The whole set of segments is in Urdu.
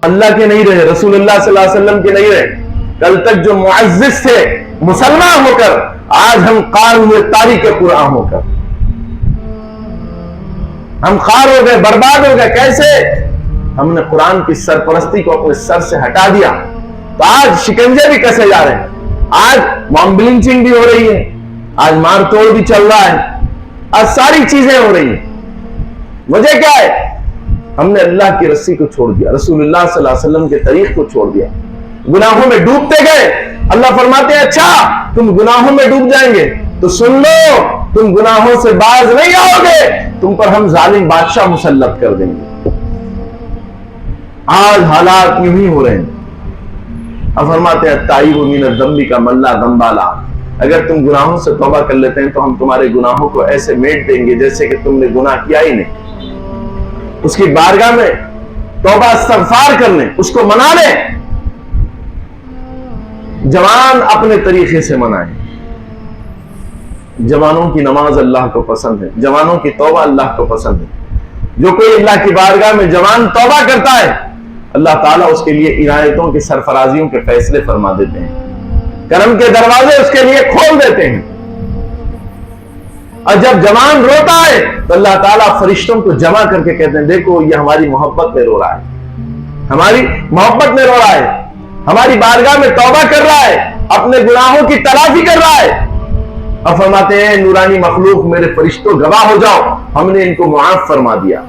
اللہ کے نہیں رہے, رسول اللہ صلی اللہ علیہ وسلم کے نہیں رہے. کل تک جو معزز تھے مسلمان ہو کر, آج ہم خوار ہوئے تاریخ قرآن ہو کر. ہم خوار ہو گئے, برباد ہو گئے. کیسے؟ ہم نے قرآن کی سرپرستی کو اپنے سر سے ہٹا دیا. تو آج شکنجے بھی کسے جا رہے ہیں, آج موب لنچنگ بھی ہو رہی ہے, آج مار توڑ بھی چل رہا ہے, آج ساری چیزیں ہو رہی ہیں. وجہ کیا ہے؟ ہم نے اللہ کی رسی کو چھوڑ دیا, رسول اللہ صلی اللہ علیہ وسلم کے طریق کو چھوڑ دیا, گناہوں میں ڈوبتے گئے. اللہ فرماتے ہیں اچھا تم گناہوں میں ڈوب جائیں گے تو سن لو, تم گناہوں سے باز نہیں آؤ گے, تم پر ہم ظالم بادشاہ مسلط کر دیں گے. آج حالات یوں ہی ہو رہے ہیں. اب فرماتے ہیں تائب من الذنب کا من لا ذنب لہ, اگر تم گناہوں سے توبہ کر لیتے ہیں تو ہم تمہارے گناہوں کو ایسے میٹ دیں گے جیسے کہ تم نے گناہ کیا ہی نہیں. اس کی بارگاہ میں توبہ استغفار کر لیں, اس کو منا لیں. جوان اپنے طریقے سے منائیں. جوانوں کی نماز اللہ کو پسند ہے, جوانوں کی توبہ اللہ کو پسند ہے. جو کوئی اللہ کی بارگاہ میں جوان توبہ کرتا ہے, اللہ تعالیٰ اس کے لیے عنایتوں کی سرفرازیوں کے فیصلے فرما دیتے ہیں, کرم کے دروازے اس کے لیے کھول دیتے ہیں. اور جب جوان روتا ہے تو اللہ تعالیٰ فرشتوں کو جمع کر کے کہتے ہیں دیکھو یہ ہماری محبت میں رو رہا ہے, ہماری محبت میں رو رہا ہے, ہماری بارگاہ میں توبہ کر رہا ہے, اپنے گناہوں کی تلافی کر رہا ہے. اب فرماتے ہیں نورانی مخلوق میرے فرشتوں گواہ ہو جاؤ, ہم نے ان کو معاف فرما دیا,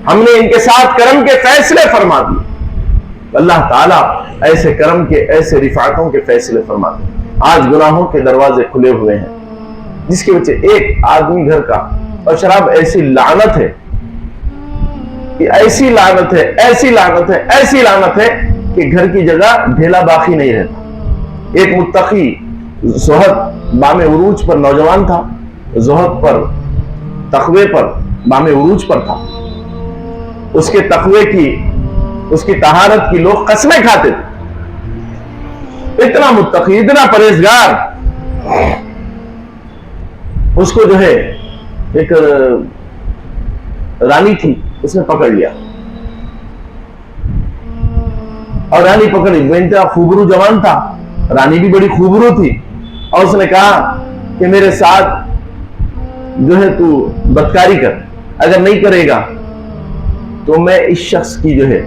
ہم نے ان کے ساتھ کرم کے فیصلے فرما دیے. اللہ تعالیٰ ایسے کرم کے, ایسے رفعتوں کے فیصلے فرماتے ہیں. آج گناہوں کے دروازے کھلے ہوئے ہیں, جس کی وجہ ایک آدمی گھر کا, اور شراب ایسی لعنت ہے, ایسی لعنت ہے, ایسی لعنت ہے, ایسی لعنت ہے کہ گھر کی جگہ ڈھیلا باقی نہیں رہتا. ایک متقی زہد بام عروج پر نوجوان تھا, زہد پر تقوی پر بام عروج پر تھا. اس کے تقوی کی, اس کی طہارت کی لوگ قسمیں کھاتے تھے. اتنا متقی, اتنا پرہیزگار. اس کو جو ہے ایک رانی تھی, اس نے پکڑ لیا, اور رانی پکڑی. وہ انتہا خوبرو جوان تھا, رانی بھی بڑی خوبرو تھی, اور اس نے کہا کہ میرے ساتھ جو ہے تو بدکاری کر, اگر نہیں کرے گا تو میں اس شخص کی جو ہے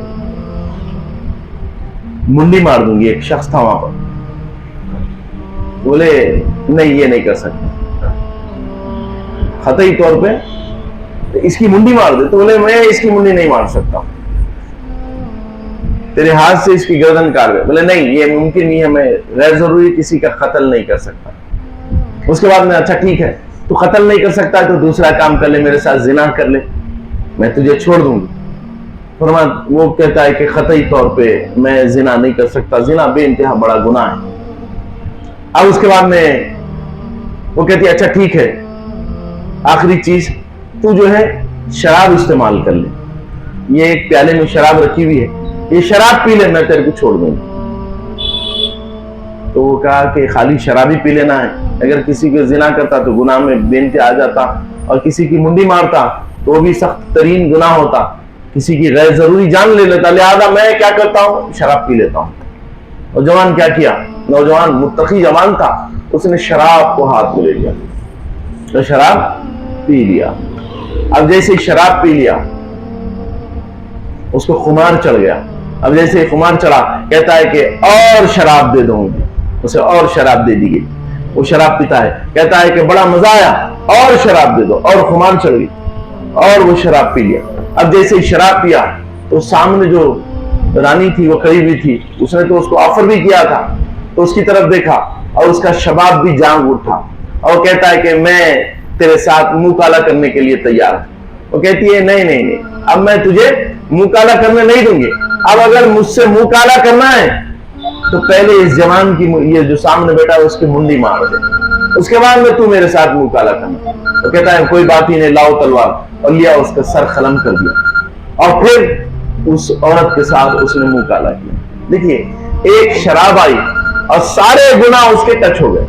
منڈی مار دوں گی. ایک شخص تھا وہاں پر, بولے نہیں یہ نہیں کر سکتے, قطعی طور پہ اس کی منڈی مار دے. تو بولے میں اس کی منڈی نہیں مار سکتا, تیرے ہاتھ سے اس کی گردن کاٹ دے. بولے نہیں یہ ممکن نہیں ہے, میں غیر ضروری کسی کا قتل نہیں کر سکتا. اس کے بعد میں اچھا ٹھیک ہے تو قتل نہیں کر سکتا تو دوسرا کام کر لے, میرے ساتھ زنا کر لے, میں تجھے چھوڑ دوں گی. وہ کہتا ہے کہ قطعی طور پہ میں زنا نہیں کر سکتا, زنا بے انتہا بڑا گناہ ہے. اب اس کے بعد میں وہ کہتی ہے اچھا ٹھیک ہے, آخری چیز تو جو ہے شراب استعمال کر لے, یہ ایک پیالے میں شراب رکھی ہوئی ہے, یہ شراب پی لے, میں تیرے کو چھوڑ دوں گا. تو وہ کہا کہ خالی شراب ہی پی لینا ہے, اگر کسی کو زنا کرتا تو گناہ میں بے انتہا آ جاتا, اور کسی کی منڈی مارتا تو وہ بھی سخت ترین گناہ ہوتا, کسی کی غیر ضروری جان لے لیتا. لہذا میں کیا کرتا ہوں, شراب پی لیتا ہوں. اور جوان کیا کیا, نوجوان متقی جوان تھا, اس نے شراب کو ہاتھ میں لے لیا, تو شراب پی لیا. اب جیسے شراب پی لیا اس کو خمار چڑھ گیا. اب جیسے خمار چڑھا کہتا ہے کہ اور شراب دے دوں گی, اسے اور شراب دے دی گئی. وہ شراب پیتا ہے, کہتا ہے کہ بڑا مزہ آیا, اور شراب دے دو, اور خمار چڑھ گئی, اور وہ شراب پی لیا. اب جیسے ہی شراب پیا تو سامنے جو رانی تھی وہ کھڑی ہوئی تھی, اس نے تو اس کو آفر بھی کیا تھا, تو اس کی طرف دیکھا اور اس کا شباب بھی جانگ اٹھا, اور کہتا ہے کہ میں تیرے ساتھ منہ کالا کرنے کے لیے تیار ہوں. وہ کہتی ہے نہیں نہیں نہیں, اب میں تجھے منہ کالا کرنے نہیں دوں گی. اب اگر مجھ سے منہ کالا کرنا ہے تو پہلے اس جوان کی, یہ جو سامنے بیٹھا ہے اس کی منڈی مار دے, اس کے بعد میں تو میرے ساتھ منہ کالا کرنا. وہ کہتا ہے کوئی بات ہی نہیں, لاؤ تلوار, اور لیا, اس کا سر قلم کر دیا, اور پھر اس عورت کے ساتھ اس نے منہ کالا کیا. دیکھیے ایک شراب آئی اور سارے گناہ اس کے ٹچ ہو گئے,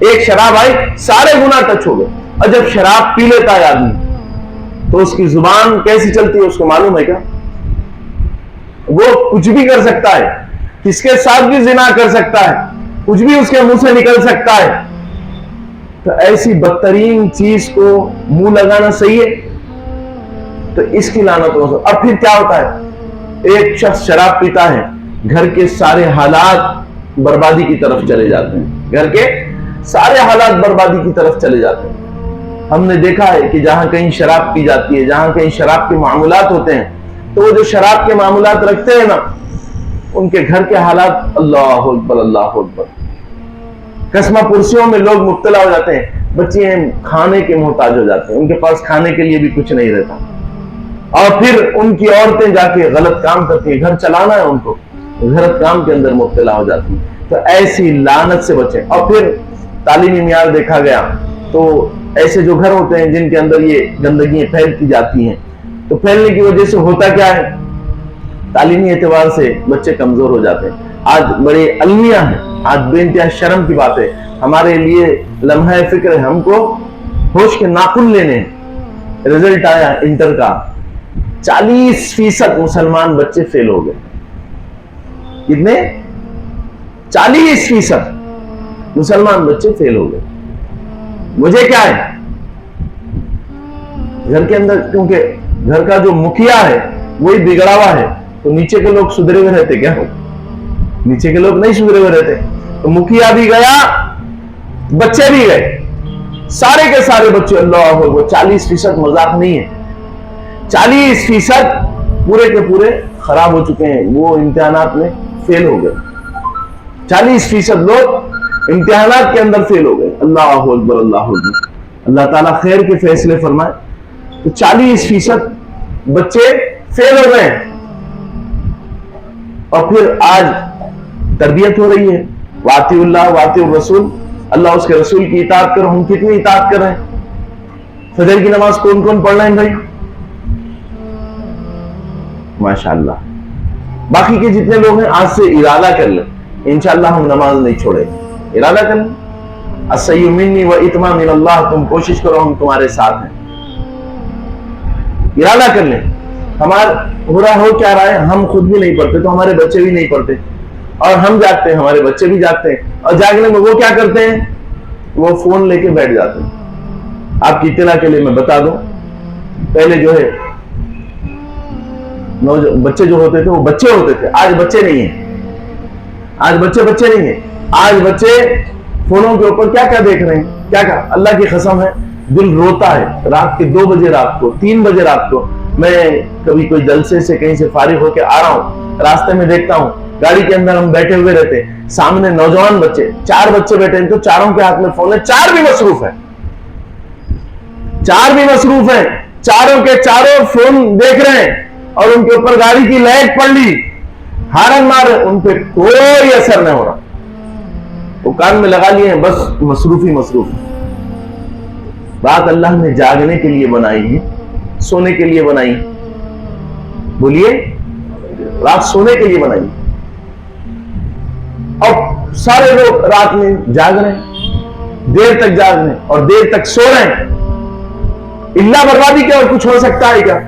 ایک شراب آئی سارے گناہ ٹچ ہو گئے. اور جب شراب پی لیتا ہے آدمی تو اس کی زبان کیسی چلتی ہے اس کو معلوم ہے کیا؟ وہ کچھ بھی کر سکتا ہے, کس کے ساتھ بھی زنا کر سکتا ہے, کچھ بھی اس کے منہ سے نکل سکتا ہے. تو ایسی بدترین چیز کو منہ لگانا صحیح ہے؟ تو اس کی لعنت ہو. اب پھر کیا ہوتا ہے, ایک شخص شراب پیتا ہے, گھر کے سارے حالات بربادی کی طرف چلے جاتے ہیں, گھر کے سارے حالات بربادی کی طرف چلے جاتے ہیں. ہم نے دیکھا ہے کہ جہاں کہیں شراب پی جاتی ہے, جہاں کہیں شراب کے معاملات ہوتے ہیں, تو وہ جو شراب کے معاملات رکھتے ہیں نا, ان کے گھر کے حالات اللہ اکبر اللہ اکبر. قسمہ پرسیوں میں لوگ مبتلا ہو جاتے ہیں, بچے کھانے کے محتاج ہو جاتے ہیں, ان کے پاس کھانے کے لیے بھی کچھ نہیں رہتا, اور پھر ان کی عورتیں جا کے غلط کام کرتی ہیں, گھر چلانا ہے ان کو, غلط کام کے اندر مبتلا ہو جاتی ہیں. تو ایسی لعنت سے بچیں. اور پھر تعلیمی معیار دیکھا گیا تو ایسے جو گھر ہوتے ہیں جن کے اندر یہ گندگیاں پھیلتی جاتی ہیں, تو پھیلنے کی وجہ سے ہوتا کیا ہے, تعلیمی اعتبار سے بچے کمزور ہو جاتے ہیں. آج بڑے المیہ ہیں, آج بے انتہا شرم کی بات ہے, ہمارے لیے لمحہ فکر ہے, ہم کو ہوش کے ناخن لینے ہیں. رزلٹ آیا انٹر کا, 40% مسلمان بچے فیل ہو گئے. کتنے؟ 40% مسلمان بچے فیل ہو گئے. مجھے کیا ہے, گھر کے اندر, کیونکہ گھر کا جو مکھیا ہے وہی بگڑا ہوا ہے, تو نیچے کے لوگ سدھرے ہوئے رہتے کیا؟ نیچے کے لوگ نہیں سدھرے ہوئے رہتے. تو مکھیا بھی گیا, بچے بھی گئے, سارے کے سارے بچے اللہ اکبر. 40% مذاق نہیں ہے, 40% پورے کے پورے خراب ہو چکے ہیں, وہ امتحانات میں فیل ہو گئے. 40% لوگ امتحانات کے اندر فیل ہو گئے. اللہ اکبر اللہ اکبر. اللہ تعالیٰ خیر کے فیصلے فرمائے. تو 40% بچے فیل ہو گئے. اور پھر آج تربیت ہو رہی ہے, واطیع اللہ واطیع الرسول, اللہ اس کے رسول کی اطاعت کرو. ہم کتنی اطاعت کر رہے ہیں؟ فجر کی نماز کون کون پڑھ رہے ہیں بھائی؟ ماشاءاللہ. باقی کے جتنے لوگ ہیں آج سے ارادہ کر لیں, انشاءاللہ ہم نماز نہیں چھوڑیں. ارادہ کر لیں, السعی منی و اتمام من اللہ, تم کوشش کرو ہم تمہارے ساتھ ہیں. ارادہ کر لیں. ہمارا ہو کیا رہا ہے, ہم خود بھی نہیں پڑھتے تو ہمارے بچے بھی نہیں پڑھتے, اور ہم جاگتے ہیں ہمارے بچے بھی جاگتے ہیں, اور جاگنے میں وہ کیا کرتے ہیں, وہ فون لے کے بیٹھ جاتے ہیں. آپ کی اطلاع کے لیے میں بتا دوں, پہلے جو ہے بچے جو ہوتے تھے وہ بچے ہوتے تھے, آج بچے نہیں ہیں. آج بچے نہیں ہیں. آج بچے فونوں کے اوپر کیا کیا دیکھ رہے ہیں, کیا کیا. اللہ کی قسم ہے دل روتا ہے. رات کے 2 بجے رات کو, 3 بجے رات کو, میں کبھی کوئی جلسے سے کہیں سے فارغ ہو کے آ رہا ہوں, راستے میں دیکھتا ہوں گاڑی کے اندر ہم بیٹھے ہوئے رہتے, سامنے نوجوان بچے, 4 بچے بیٹھے ہیں, تو چاروں کے ہاتھ میں فون ہے, 4 بھی مصروف ہیں, 4 بھی مصروف ہیں, چاروں کے چاروں فون دیکھ رہے ہیں, اور ان کے اوپر گاڑی کی لائٹ پڑ لی, ہارن مار, ان پہ کوئی اثر نہیں ہو رہا. وہ کان میں لگا لیے ہیں, بس مصروف. بات اللہ نے جاگنے کے لیے بنائی ہے, سونے کے لیے بنائی. بولیے, رات سونے کے لیے بنائی, اور سارے لوگ رات میں جاگ رہے ہیں, دیر تک جاگ رہے ہیں اور دیر تک سو رہے ہیں. اللہ بربادی کیا اور کچھ ہو سکتا ہے کیا؟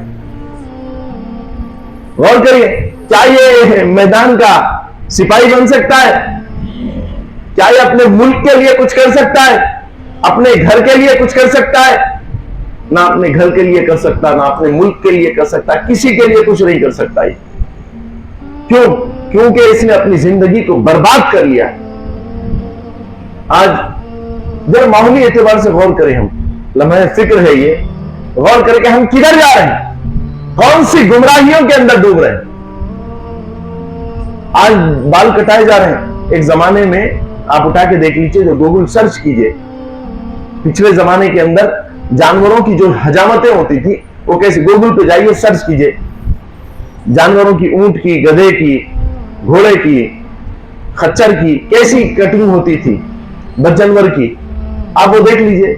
غور کریے. کیا یہ میدان کا سپاہی بن سکتا ہے؟ کیا یہ اپنے ملک کے لیے کچھ کر سکتا ہے؟ اپنے گھر کے لیے کچھ کر سکتا ہے؟ نہ اپنے گھر کے لیے کر سکتا, نہ اپنے ملک کے لیے کر سکتا, کسی کے لیے کچھ نہیں کر سکتا. کیوں؟ کیونکہ اس نے اپنی زندگی کو برباد کر لیا. آج جب ماحولی اعتبار سے غور کریں, ہم لمحہ فکر ہے یہ, غور کریں کہ ہم کدھر جا رہے ہیں, کون سی گمراہیوں کے اندر ڈوب رہے ہیں. آج بال کٹائے جا رہے ہیں. ایک زمانے میں آپ اٹھا کے دیکھ لیجئے, جو گوگل سرچ کیجئے, پچھلے زمانے کے اندر جانوروں کی جو حجامتیں ہوتی تھی وہ کیسے, گوگل پہ جائیے سرچ کیجئے, جانوروں کی, اونٹ کی, گدھے کی, گھوڑے کی, خچر کی کیسی کٹنگ ہوتی تھی, بدجانور کی, آپ وہ دیکھ لیجئے,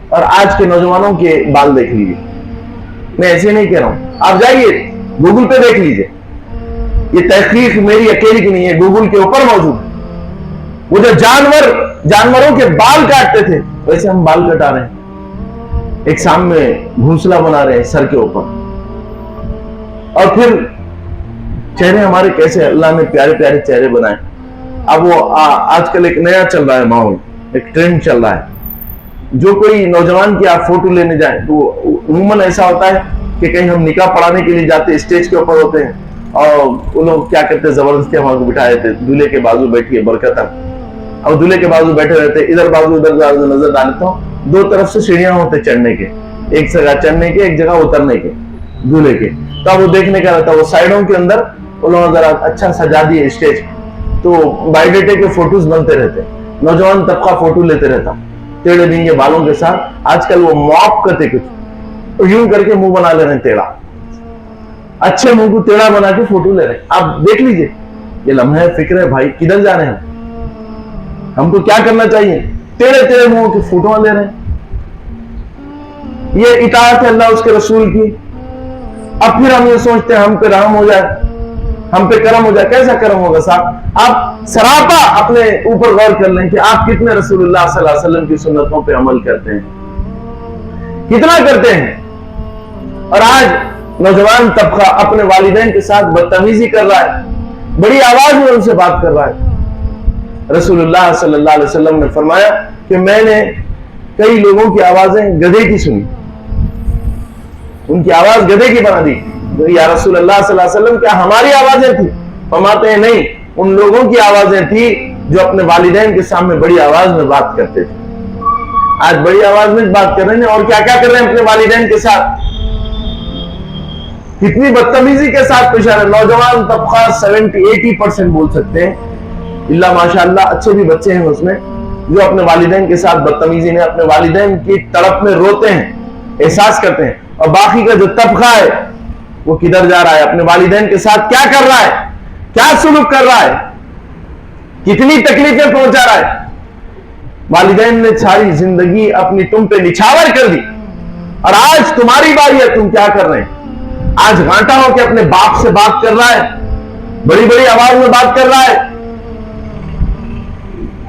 اور آج کے نوجوانوں کے بال دیکھ لیجئے. میں ایسے نہیں کہہ رہا ہوں, آپ جائیے گوگل پہ دیکھ لیجئے. یہ تحقیق میری اکیلی کی نہیں ہے, گوگل کے اوپر موجود ہے. وہ جو جانوروں کے بال کاٹتے تھے ویسے ہم بال کٹا رہے ہیں, ایک سامنے گھونسلہ بنا رہے ہیں سر کے اوپر, اور پھر چہرے ہمارے کیسے اللہ نے پیارے پیارے چہرے بنائے. اب وہ آج کل ایک نیا چل رہا ہے ماحول, ایک ٹرینڈ چل رہا ہے. جو کوئی نوجوان کی آپ فوٹو لینے جائیں تو عموماً ایسا ہوتا ہے کہ کہیں ہم نکاح پڑھانے کے لیے جاتے, اسٹیج کے اوپر ہوتے ہیں اور وہ لوگ کیا کرتے ہیں, زبردستی ہمارے کو بٹھا دیتے, دولہے کے بازو بیٹھیے برکتاً, اور دولہے کے بازو بیٹھے رہتے, ادھر بازو ادھر بازو نظر ڈالتا ہوں. دو طرف سے سیڑھیاں ہوتے چڑھنے کے, ایک جگہ چڑھنے کے ایک جگہ اترنے کے دولہے کے. تو اب وہ دیکھنے کا رہتا, وہ سائڈوں کے اندر وہ لوگ ذرا اچھا سجا دیے اسٹیج, تو بائی ڈیٹے کے فوٹوز بنتے رہتے, نوجوان طبقہ فوٹو لیتے رہتا ٹیڑھے بینگے بالوں کے ساتھ. آج کل وہ موپ کرتے کچھ یوں کر کے منہ بنا لے رہے ہیں ٹیڑھا, اچھے منہ کو ٹیڑھا بنا کے فوٹو لے رہے ہیں. آپ دیکھ لیجئے, یہ لمحہ فکر ہے بھائی, کدھر جا رہے ہیں ہم کو کیا کرنا چاہیے؟ ٹیڑھے ٹیڑھے منہ کی فوٹو لے رہے ہیں. یہ اطاعت ہے اللہ اس کے رسول کی. اب پھر ہم یہ سوچتے ہیں ہم پہ رحم ہو جائے, ہم پہ کرم ہو جائے. کیسا کرم ہوگا صاحب؟ آپ سراپا اپنے اوپر غور کر لیں کہ آپ کتنے رسول اللہ صلی اللہ علیہ وسلم کی سنتوں پہ عمل کرتے ہیں, کتنا کرتے ہیں. اور آج نوجوان طبقہ اپنے والدین کے ساتھ بدتمیزی کر رہا ہے, بڑی آواز میں ان سے بات کر رہا ہے. رسول اللہ صلی اللہ علیہ وسلم نے فرمایا کہ میں نے کئی لوگوں کی آوازیں گدھے کی سنی, ان کی آواز گدھے کی بنا دی. یا رسول اللہ صلی اللہ علیہ وسلم کیا ہماری آوازیں تھی؟ فرماتے ہیں نہیں, ان لوگوں کی آوازیں تھی جو اپنے والدین کے سامنے بڑی آواز میں بات کرتے تھے. آج بڑی آواز میں بات کر رہے ہیں اور کیا کیا کر رہے ہیں اپنے والدین کے ساتھ, کتنی بدتمیزی کے ساتھ پیش آ رہے ہیں. نوجوان طبقہ 70-80% بول سکتے ہیں, اللہ ماشاءاللہ اچھے بھی بچے ہیں اس میں, جو اپنے والدین کے ساتھ بدتمیزی نے اپنے والدین کی تڑپ میں روتے ہیں, احساس کرتے ہیں. اور باقی کا جو طبقہ ہے وہ کدھر جا رہا ہے, اپنے والدین کے ساتھ کیا کر رہا ہے, کیا سلوک کر رہا ہے, کتنی تکلیفیں پہنچا رہا ہے. والدین نے ساری زندگی اپنی تم پہ نچھاور کر دی, اور آج تمہاری باری ہے, تم کیا کر رہے ہیں؟ آج گھانٹا ہو کے اپنے باپ سے بات کر رہا ہے, بڑی بڑی آواز میں بات کر رہا ہے.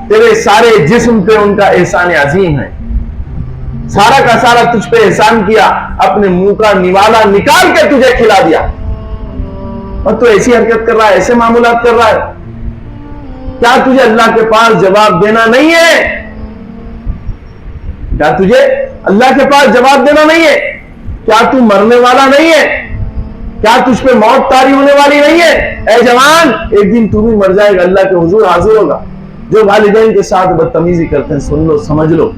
تیرے سارے جسم پہ ان کا احسان عظیم ہے, سارا کا سارا تجھ پہ احسان کیا, اپنے منہ کا نوالا نکال کے تجھے کھلا دیا, اور تو ایسی حرکت کر رہا ہے, ایسے معاملات کر رہا ہے. کیا تجھے اللہ کے پاس جواب دینا نہیں ہے؟ کیا تجھے اللہ کے پاس جواب دینا نہیں ہے؟ کیا تو مرنے والا نہیں ہے؟ کیا تجھ پہ موت طاری ہونے والی نہیں ہے؟ اے جوان, ایک دن تو بھی مر جائے گا, اللہ کے حضور حاضر ہوگا. جو والدین کے ساتھ بدتمیزی کرتے ہیں, سن لو, سمجھ لو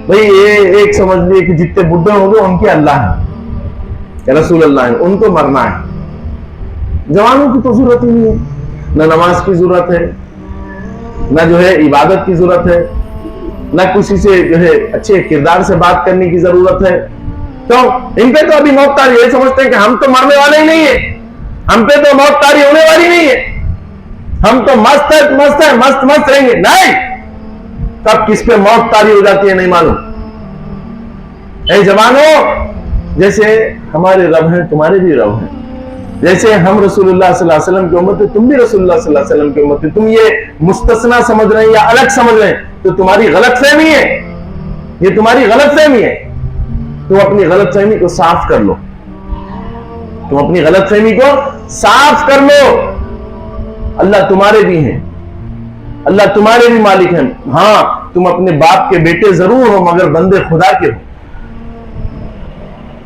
بھئی, یہ ایک سمجھ لیے کہ جتنے بڈھے ہوں گے ان کے اللہ ہیں, رسول اللہ ہیں, ان کو مرنا ہے. جوانوں کی تو ضرورت ہی نہیں ہے, نہ نماز کی ضرورت ہے, نہ جو ہے عبادت کی ضرورت ہے, نہ کسی سے جو ہے اچھے کردار سے بات کرنے کی ضرورت ہے. تو ان پہ تو ابھی موت طاری, یہ سمجھتے ہیں کہ ہم تو مرنے والے ہی نہیں ہیں, ہم پہ تو موت طاری ہونے والی نہیں ہے, ہم تو مست رہیں گے. نہیں, تب کس پہ موت طاری ہو جاتی ہے نہیں معلوم. اے جوانوں, جیسے ہمارے رب ہیں تمہارے بھی رب ہیں, جیسے ہم رسول اللہ صلی اللہ علیہ وسلم کی امت ہے, تم بھی رسول اللہ صلی اللہ علیہ وسلم کی امت ہے. تم یہ مستثنا سمجھ رہے ہیں یا الگ سمجھ رہے ہیں, تو تمہاری غلط فہمی ہے, یہ تمہاری غلط فہمی ہے. تم اپنی غلط فہمی کو صاف کر لو, تم اپنی غلط فہمی کو صاف کر لو. اللہ تمہارے بھی ہیں, اللہ تمہارے بھی مالک ہیں. ہاں, تم اپنے باپ کے بیٹے ضرور ہو مگر بندے خدا کے ہو,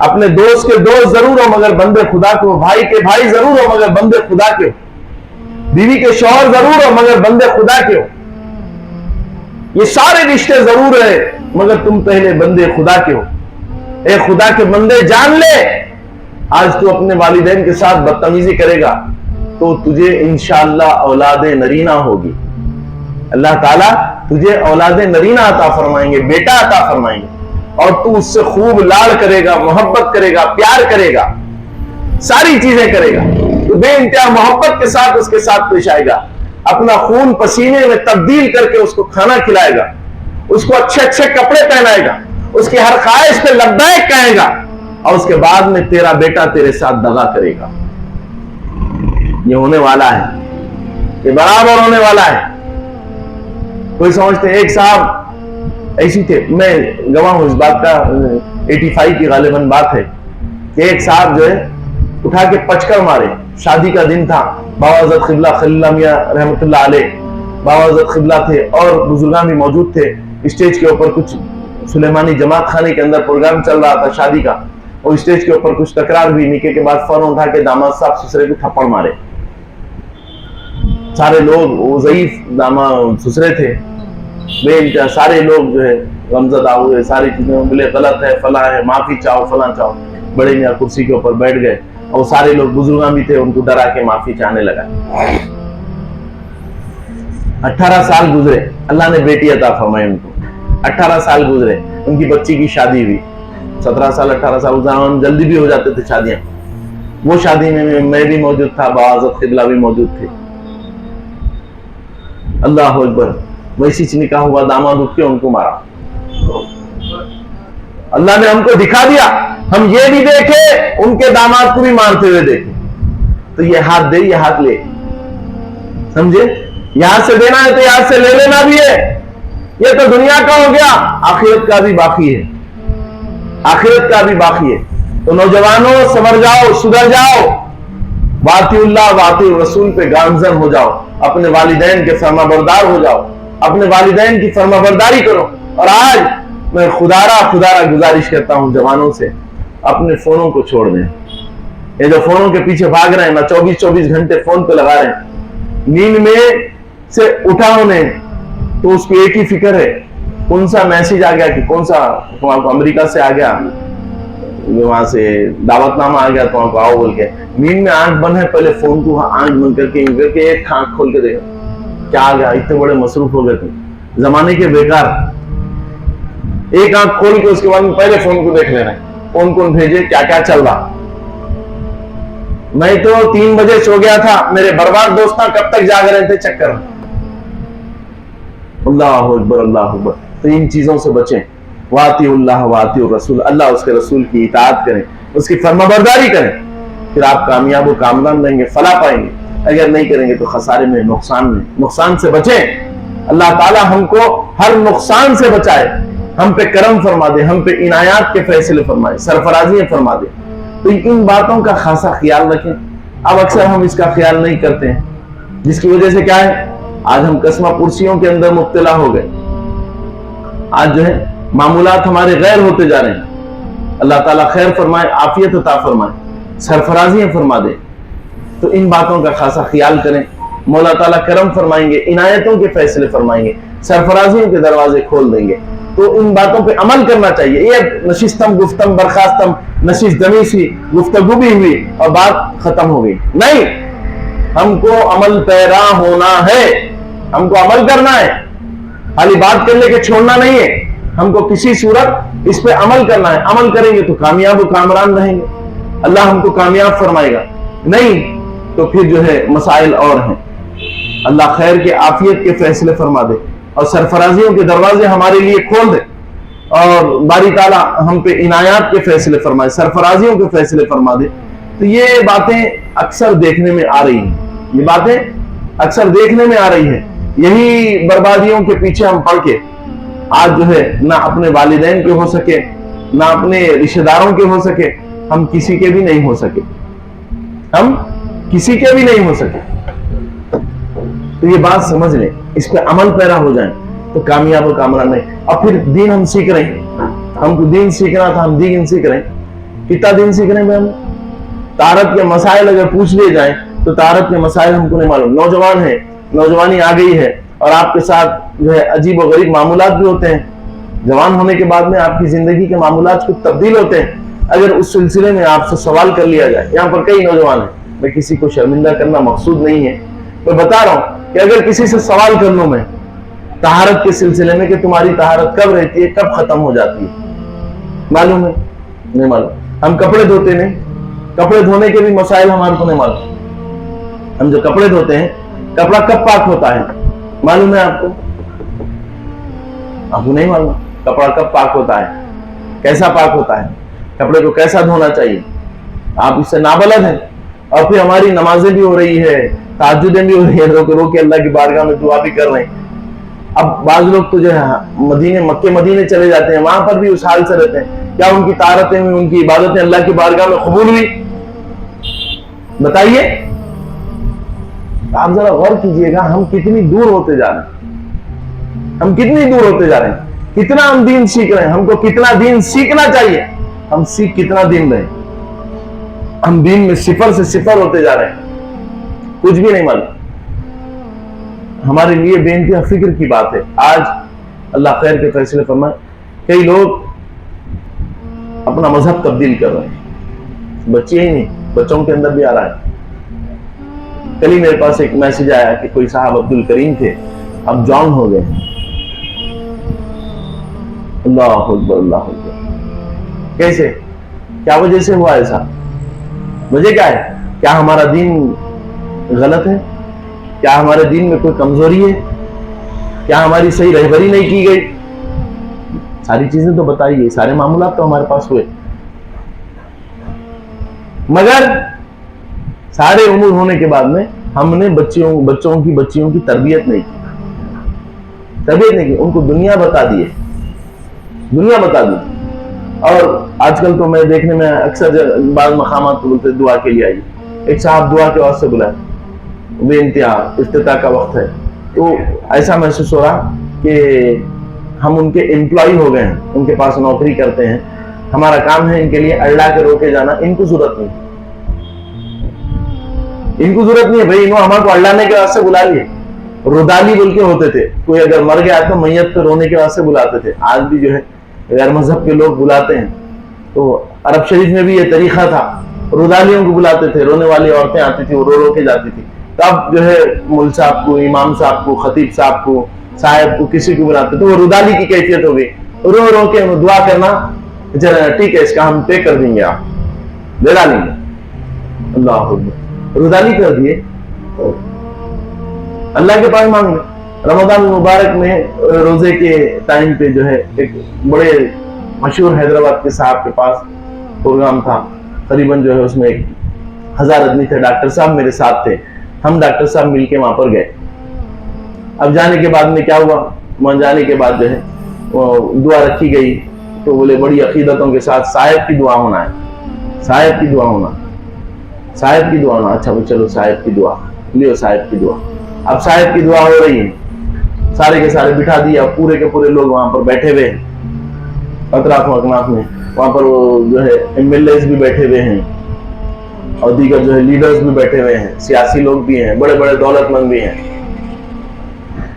اپنے دوست کے دوست ضرور ہو مگر بندے خدا کے ہو, بھائی کے بھائی ضرور ہو مگر بندے خدا کے ہو, بیوی کے شوہر ضرور ہو مگر بندے خدا کے ہو. یہ سارے رشتے ضرور ہیں مگر تم پہلے بندے خدا کے ہو. اے خدا کے بندے, جان لے, آج تو اپنے والدین کے ساتھ بدتمیزی کرے گا تو تجھے انشاءاللہ اولاد نرینہ ہوگی. اللہ تعالیٰ تجھے اولاد نرینہ عطا فرمائیں گے, بیٹا عطا فرمائیں گے, اور تو اس سے خوب لاڑ کرے گا, محبت کرے گا, پیار کرے گا, ساری چیزیں کرے گا. تو بے انتہا محبت کے ساتھ اس کے ساتھ پیش آئے گا, اپنا خون پسینے میں تبدیل کر کے اس کو کھانا کھلائے گا, اس کو اچھے اچھے کپڑے پہنائے گا, اس کی ہر خواہش پہ لبیک کہے گا, اور اس کے بعد میں تیرا بیٹا تیرے ساتھ دغا کرے گا. یہ ہونے والا ہے, یہ برابر ہونے والا ہے. کوئی سمجھتے ہیں, ایک صاحب ایسی تھے, میں گواہ ہوں اس بات کا, 85 کی غالباً بات ہے, کہ ایک صاحب جو ہے اٹھا کے پچکر مارے. شادی کا دن تھا, بابا حضرت قبلہ خلیل اللہ میاں رحمۃ اللہ علیہ, بابا حضرت قبلہ تھے اور بزرگان بھی موجود تھے. اسٹیج کے اوپر کچھ سلیمانی جماعت خانے کے اندر پروگرام چل رہا تھا شادی کا, اور اسٹیج کے اوپر کچھ تکرار ہوئی. نکاح کے بعد فوراً اٹھا کے داماد صاحب سسرے کو تھپڑ مارے. سارے لوگ, وہ ضعیف داماد سسرے تھے, سارے لوگ جو ہے غمزدہ ہوئے, ساری چیزیں بولے غلط ہے, فلاں ہے, معافی چاہو, فلاں چاہو. بڑے میاں کرسی کے اوپر بیٹھ گئے اور سارے لوگ بزرگان بھی تھے, ان کو ڈرا کے معافی چاہنے لگا. 18 سال گزرے, اللہ نے بیٹی عطا فرمائی ان کو. 18 سال گزرے, ان کی بچی کی شادی ہوئی. 17 سال 18 سال گزرے, جلدی بھی ہو جاتے تھے شادیاں. وہ شادی میں بھی موجود تھا, بابا حضرت قبلہ بھی موجود تھے. اللہ اکبر. ویسی سے نکاح ہوا, داماد اٹھ کے ان کو مارا. اللہ نے ہم کو دکھا دیا, ہم یہ بھی دیکھے ان کے داماد کو بھی مارتے ہوئے دیکھے. تو یہ ہاتھ دے, یہ ہاتھ لے, سمجھے؟ یہاں سے دینا ہے تو یہاں سے لے لینا بھی ہے. یہ تو دنیا کا ہو گیا, آخرت کا بھی باقی ہے, آخرت کا بھی باقی ہے. تو نوجوانوں سمجھ جاؤ, سدھر جاؤ, واطی اللہ واطی رسول پہ گامزن ہو جاؤ, اپنے والدین کے فرما بردار ہو جاؤ, اپنے والدین کی فرما برداری کرو. اور آج میں خدارہ گزارش کرتا ہوں جوانوں سے, اپنے فونوں کو چھوڑ دیں. یہ جو فونوں کے پیچھے بھاگ رہے ہیں نا, 24 گھنٹے فون پہ لگا رہے ہیں, نیند میں سے اٹھا انہیں تو اس کو ایک ہی فکر ہے, کون سا میسج آ گیا, کہ کون سا امریکہ سے آ گیا, وہاں سے دعوت نامہ آ گیا تو وہاں کو آؤ بول کے. نیند میں آنکھ بند ہے, پہلے فون کو آنکھ بند کر کے ایک آنکھ کھول کے دیکھا کیا آ گیا. اتنے بڑے مصروف ہو گئے تھے زمانے کے بیکار. ایک آنکھ کھول کے اس کے بعد پہلے فون کو دیکھ لے رہے ہیں, کون بھیجے, کیا کیا چل رہا. میں تو 3 بجے سو گیا تھا, میرے برباد دوست کب تک جاگ رہے تھے چکر. اللہ اکبر, اللہ اکبر. تو ان چیزوں سے بچیں. واطی اللہ واطی الرسول, اللہ اس کے رسول کی اطاعت کریں, اس کی فرما برداری کریں, پھر آپ کامیاب و کامران رہیں گے, فلاح پائیں گے. اگر نہیں کریں گے تو خسارے میں, نقصان سے بچیں. اللہ تعالی ہم کو ہر نقصان سے بچائے, ہم پہ کرم فرما دے, ہم پہ عنایات کے فیصلے فرمائے, سرفرازیاں فرما دے. تو ان باتوں کا خاصا خیال رکھیں. اب اکثر ہم اس کا خیال نہیں کرتے ہیں, جس کی وجہ سے کیا ہے, آج ہم قسمہ پرسیوں کے اندر مبتلا ہو گئے. آج جو ہے معمولات ہمارے غیر ہوتے جا رہے ہیں. اللہ تعالیٰ خیر فرمائے, عافیت عطا فرمائے, سرفرازیاں فرما دے. تو ان باتوں کا خاصا خیال کریں. مولا تعالیٰ کرم فرمائیں گے, عنایتوں کے فیصلے فرمائیں گے, سرفرازیوں کے دروازے کھول دیں گے. تو ان باتوں پہ عمل کرنا چاہیے. یہ نشستم گفتم برخاستم, نشست دمی سی گفتگو بھی ہوئی اور بات ختم ہو گئی. نہیں, ہم کو عمل پیرا ہونا ہے, ہم کو عمل کرنا ہے, خالی بات کرنے کے چھوڑنا نہیں ہے. ہم کو کسی صورت اس پہ عمل کرنا ہے. عمل کریں گے تو کامیاب و کامران رہیں گے, اللہ ہم کو کامیاب فرمائے گا. نہیں تو پھر جو ہے مسائل اور ہیں. اللہ خیر کے عافیت کے فیصلے فرما دے اور سرفرازیوں کے دروازے ہمارے لیے کھول دے, اور باری تعالیٰ ہم پہ عنایات کے فیصلے فرمائے, سرفرازیوں کے فیصلے فرما دے. تو یہ باتیں اکثر دیکھنے میں آ رہی ہیں, یہ باتیں اکثر دیکھنے میں آ رہی ہیں. یہی بربادیوں کے پیچھے ہم پڑ کے آج جو ہے نہ اپنے والدین کے ہو سکے, نہ اپنے رشتہ داروں کے ہو سکے, ہم کسی کے بھی نہیں ہو سکے, ہم کسی کے بھی نہیں ہو سکے. تو یہ بات سمجھ لیں, اس پہ عمل پیرا ہو جائیں تو کامیاب و کامران نہیں. اب پھر دین ہم سیکھ رہے ہیں, ہم کو دین سیکھنا تھا, ہم دین سیکھ رہے ہیں. کتنا دین سیکھ رہے ہیں ہم؟ طہارت کے مسائل اگر پوچھ لیے جائیں تو طہارت کے مسائل ہم کو نہیں معلوم. نوجوان ہیں, نوجوانی آ گئی ہے, اور آپ کے ساتھ جو ہے عجیب و غریب معمولات بھی ہوتے ہیں. جوان ہونے کے بعد میں آپ کی زندگی کے معمولات کچھ تبدیل ہوتے ہیں. اگر اس سلسلے میں آپ سے سوال کر لیا جائے, یہاں پر کئی نوجوان ہیں, میں کسی کو شرمندہ کرنا مقصود نہیں ہے, میں بتا رہا ہوں کہ اگر کسی سے سوال کر لوں میں طہارت کے سلسلے میں کہ تمہاری طہارت کب رہتی ہے, کب ختم ہو جاتی ہے, معلوم ہے؟ نہیں معلوم. ہم کپڑے دھوتے نہیں, کپڑے دھونے کے بھی مسائل ہمارے کو نہیں معلوم. ہم جو کپڑے دھوتے ہیں, کپڑا کب پاک ہوتا ہے معلوم ہے آپ کو؟ آپ کو نہیں معلوم کپڑا کب پاک ہوتا ہے, کیسا پاک ہوتا ہے, کپڑے کو کیسا دھونا چاہیے, آپ اس سے نابلد ہیں. اور پھر ہماری نمازیں بھی ہو رہی ہے, تہجدیں بھی ہو رہی ہیں, رو کے اللہ کی بارگاہ میں دعا بھی کر رہے ہیں. اب بعض لوگ تو جو ہے مکے مدینے چلے جاتے ہیں, وہاں پر بھی اس حال سے رہتے ہیں. کیا ان کی طہارتیں, ان کی عبادتیں اللہ کی بارگاہ میں قبول ہوئی؟ بتائیے. آپ ذرا غور کیجئے گا ہم کتنی دور ہوتے جا رہے ہیں, ہم کتنی دور ہوتے جا رہے ہیں, کتنا ہم دین سیکھ رہے ہیں, ہم کو کتنا دین سیکھنا چاہیے, ہم سیکھ کتنا دین رہے ہیں, ہم دین میں صفر سے صفر ہوتے جا رہے ہیں, کچھ بھی نہیں معلوم. ہمارے لیے بے انتہا فکر کی بات ہے. آج اللہ خیر کے فیصلے فرمائے, کئی لوگ اپنا مذہب تبدیل کر رہے ہیں, بچے ہی نہیں, بچوں کے اندر بھی آ رہا ہے. کل ہی میرے پاس ایک میسج آیا کہ کوئی صاحب عبد الکریم تھے, اب جان ہو گئے. اللہ اکبر, اللہ اکبر. کیسے, کیا وجہ سے ہوا ایسا؟ وجہ کیا ہے؟ کیا ہمارا دین غلط ہے؟ کیا ہمارے دین میں کوئی کمزوری ہے؟ کیا ہماری صحیح رہبری نہیں کی گئی؟ ساری چیزیں تو بتائی گئی, سارے معاملات تو ہمارے پاس ہوئے, مگر سارے امور ہونے کے بعد میں ہم نے بچیوں کی تربیت نہیں کی, ان کو دنیا بتا دی. اور آج کل تو میں دیکھنے میں اکثر بعض مقامات کو بولتے دعا کے لیے آئیے. ایک صاحب دعا کے واسطے بلائے, بے انتہا افتتاح کا وقت ہے, تو ایسا محسوس ہو رہا کہ ہم ان کے امپلائی ہو گئے ہیں, ان کے پاس نوکری کرتے ہیں, ہمارا کام ہے ان کے لیے اللہ کے روکے جانا. ان کو ضرورت نہیں, بھائی انہوں ہمارے کو اللہ نے کے واسطے بلا لیے. رودالی بول کے ہوتے تھے, کوئی اگر مر گیا تو میت پہ رونے کے واسطے بلاتے تھے. آج بھی جو ہے غیر مذہب کے لوگ بلاتے ہیں, تو عرب شریف میں بھی یہ طریقہ تھا, رودالیوں کو بلاتے تھے, رونے والی عورتیں آتی تھی, وہ رو رو کے جاتی تھی. تب جو ہے مول صاحب کو, امام صاحب کو, خطیب صاحب کو, صاحب کو, کسی کو بلاتے تو وہ رودالی کی کیفیت ہو گئی, رو رو کے دعا کرنا. ٹھیک ہے, اس کا ہم پے کر دیں گے, آپ دے ڈالیں گے. اللہ اکبر, رودالی کر دیے. اللہ کے پاس مانگ لیں. رمضان مبارک میں روزے کے ٹائم پہ جو ہے ایک بڑے مشہور حیدرآباد کے صاحب کے پاس پروگرام تھا, قریباً جو ہے اس میں 1000 آدمی تھے. ڈاکٹر صاحب میرے ساتھ تھے, ہم ڈاکٹر صاحب مل کے وہاں پر گئے. اب جانے کے بعد میں کیا ہوا, وہاں جانے کے بعد جو ہے دعا رکھی گئی, تو بولے بڑی عقیدتوں کے ساتھ صاحب کی دعا ہونا ہے, صاحب کی دعا ہونا. اچھا چلو صاحب کی دعا لیو, صاحب کی دعا. اب صاحب کی دعا ہو رہی ہے, سارے کے سارے بٹھا دیا, پورے کے پورے لوگ وہاں پر بیٹھے ہوئے ہیں, اطراف و اکناف میں. وہاں پر وہ جو ہے MLAs بھی بیٹھے ہوئے ہیں, اور دیگر جو ہے لیڈرز بھی بیٹھے ہوئے ہیں, سیاسی لوگ بھی ہیں, بڑے بڑے دولت مند بھی ہیں.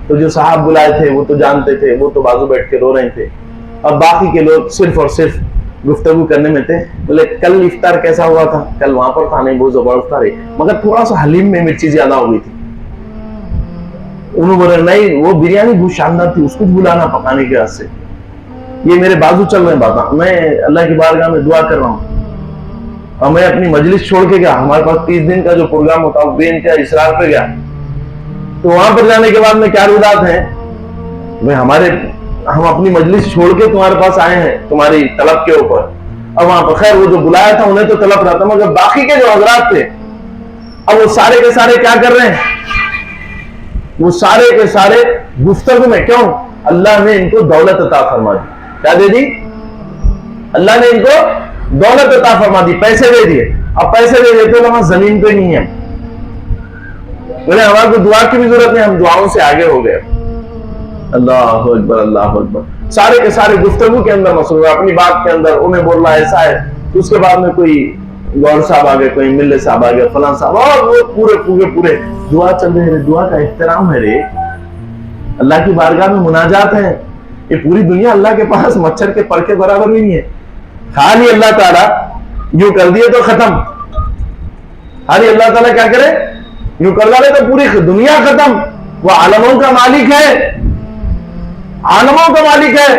تو جو صاحب بلائے تھے وہ تو جانتے تھے, وہ تو بازو بیٹھ کے رو رہے تھے. اب باقی کے لوگ صرف اور صرف گفتگو کرنے میں تھے. بولے کل افطار کیسا ہوا تھا؟ کل وہاں پر تھا, نہیں بہت زبردست تھا, مگر تھوڑا سا حلیم میں مرچی زیادہ ہو گئی تھی. انہوں بولے نہیں, وہ بریانی بہت شاندار تھی, اس کو بلانا پکانے کے واسطے. یہ میرے بازو چل رہے ہیں بابا, میں اللہ کی بارگاہ میں دعا کر رہا ہوں, اور میں اپنی مجلس چھوڑ کے گیا. ہمارے پاس 30 دن کا جو پروگرام ہوتا ہے بے انتہا اسرار پہ گیا. تو وہاں پر جانے کے بعد میں کیا رودات ہیں, ہم اپنی مجلس چھوڑ کے تمہارے پاس آئے ہیں تمہاری طلب کے اوپر. اب وہاں پر خیر وہ جو بلایا تھا انہیں تو طلب رہا تھا, مگر باقی کے جو حضرات تھے, اب وہ سارے کے سارے کیا کر رہے ہیں, وہ سارے کے سارے گفتگو میں. کیوں؟ اللہ نے ان کو دولت عطا فرما دی. کیا دے دی؟ اللہ نے ان کو دولت عطا فرما دی, پیسے دے دیے. اب پیسے دے دیتے تو وہاں زمین پہ نہیں ہے. بولے ہمارے کو دعا کی بھی ضرورت نہیں, ہم دعاؤں سے آگے ہو گئے. اللہ اکبر, اللہ اکبر. سارے کے سارے گفتگو کے اندر مصروف, اپنی بات کے اندر. انہیں بول رہا ایسا ہے, تو اس کے بعد میں کوئی گور صاحب آ گئے, کوئی ملے صاحب آ گئے, فلاں صاحب, اور وہ پورے دعا چل رہے ہیں. دعا کا احترام ہے رے, اللہ کی بارگاہ میں مناجات ہے. یہ پوری دنیا اللہ کے پاس مچھر کے پر کے برابر بھی نہیں ہے. خالی اللہ تعالیٰ یوں کر دیے تو ختم. خالی اللہ تعالیٰ کیا کرے, یوں کر ڈالے تو پوری دنیا ختم. وہ عالموں کا مالک ہے, عالموں کا مالک ہے.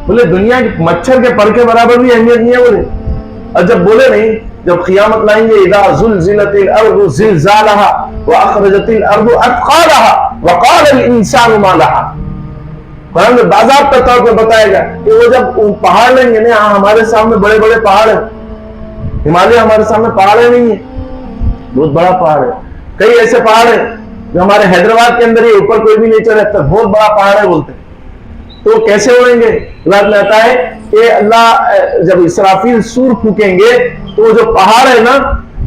بولے دنیا کے مچھر کے پر کے برابر بھی اہمیت نہیں ہے. بولے اور جب بولے نہیں, جب قیامت لائیں گے, اذا زلزلت الارض زلزالها واخرجت الارض اثقالها وقال الانسان ما لها. قرآن میں باضابطہ طور پر بتایا گا کہ وہ جب پہاڑ لیں گے نا, ہمارے سامنے بڑے بڑے پہاڑ ہیں, ہمالیہ ہمارے سامنے پہاڑ نہیں ہے, بہت بڑا پہاڑ ہے. کئی ایسے پہاڑ ہیں جو ہمارے حیدرآباد کے اندر ہی اوپر کوئی بھی نیچے رہتا, بہت بڑا پہاڑ ہے بولتے. تو کیسے اڑیں گے؟ بات میں آتا ہے کہ اللہ جب اسرافیل سور پھونکیں گے تو وہ جو پہاڑ ہے نا,